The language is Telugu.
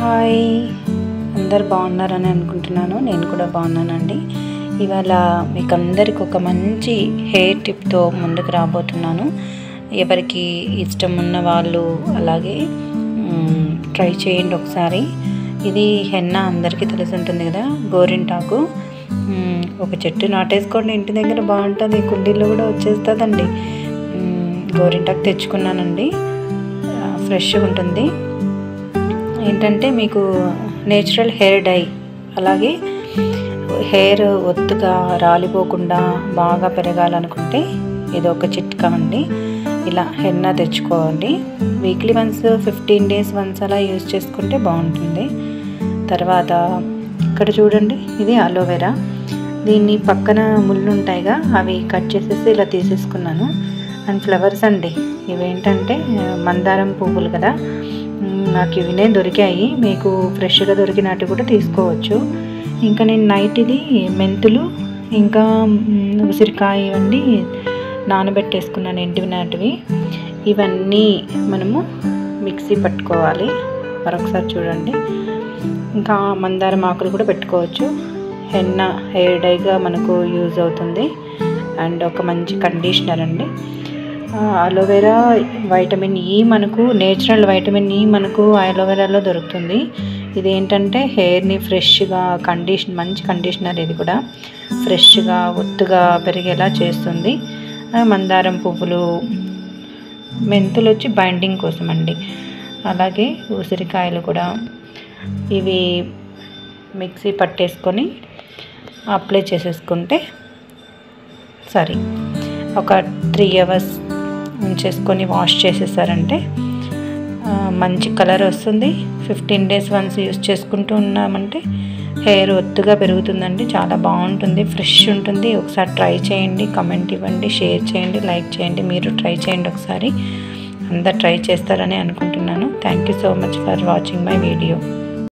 హాయ్, అందరు బాగున్నారని అనుకుంటున్నాను. నేను కూడా బాగున్నానండి. ఇవాళ మీకు అందరికి ఒక మంచి హెయిర్ టిప్తో ముందుకు రాబోతున్నాను. ఎవరికి ఇష్టం ఉన్న వాళ్ళు అలాగే ట్రై చేయండి ఒకసారి. ఇది హెన్నా అందరికీ తెలిసి ఉంటుంది కదా, గోరింటాకు. ఒక చెట్టు నాటేసుకోండి, ఇంటి దగ్గర బాగుంటుంది, కుండీల్లో కూడా వచ్చేస్తుందండి. గోరింటాకు తెచ్చుకున్నానండి, ఫ్రెష్గా ఉంటుంది. ఏంటంటే మీకు నేచురల్ హెయిర్ డై, అలాగే హెయిర్ ఒత్తుగా రాలిపోకుండా బాగా పెరగాలనుకుంటే ఇది ఒక చిట్కా అండి. ఇలా హెన్నా తెచ్చుకోవాలి. వీక్లీ వన్స్, 15 days వన్స్ అలా యూజ్ చేసుకుంటే బాగుంటుంది. తర్వాత ఇక్కడ చూడండి, ఇది అలోవెరా. దీన్ని పక్కన ముళ్ళు ఉంటాయిగా, అవి కట్ చేసేసి ఇలా తీసేసుకున్నాను. అండ్ ఫ్లవర్స్ అండి, ఇవేంటంటే మందారం పువ్వులు కదా, నాకు ఇవినే దొరికాయి. మీకు ఫ్రెష్గా దొరికినట్టు కూడా తీసుకోవచ్చు. ఇంకా నేను నైట్ ఇది మెంతులు ఇంకా ఉసిరికాయ ఇవన్నీ నానబెట్టేసుకున్నాను, ఎండినటివి. ఇవన్నీ మనము మిక్సీ పట్టుకోవాలి. మరొకసారి చూడండి. ఇంకా మందారం ఆకులు కూడా పెట్టుకోవచ్చు. హెన్నా హెయిర్ డైగా మనకు యూజ్ అవుతుంది. అండ్ ఒక మంచి కండిషనర్ అండి. అలోవెరా వైటమిన్ ఈ, మనకు నేచురల్ వైటమిన్ ఈ మనకు అలోవెరాలో దొరుకుతుంది. ఇదేంటంటే హెయిర్ని ఫ్రెష్గా మంచి కండిషనర్. ఇది కూడా ఫ్రెష్గా ఒత్తుగా పెరిగేలా చేస్తుంది. మందారం పువ్వులు, మెంతులు వచ్చి బైండింగ్ కోసం అండి. అలాగే ఉసిరికాయలు కూడా, ఇవి మిక్సీ పట్టేసుకొని అప్లై చేసేసుకుంటే సరే. ఒక 3 hours ఉంచేసుకొని వాష్ చేసేసారంటే మంచి కలర్ వస్తుంది. 15 days వన్స్ యూజ్ చేసుకుంటూ ఉన్నామంటే హెయిర్ ఒత్తుగా పెరుగుతుందండి. చాలా బాగుంటుంది, ఫ్రెష్ ఉంటుంది. ఒకసారి ట్రై చేయండి, కమెంట్ ఇవ్వండి, షేర్ చేయండి, లైక్ చేయండి. మీరు ట్రై చేయండి ఒకసారి. అందరు ట్రై చేస్తారని అనుకుంటున్నాను. Thank you so much for watching my video.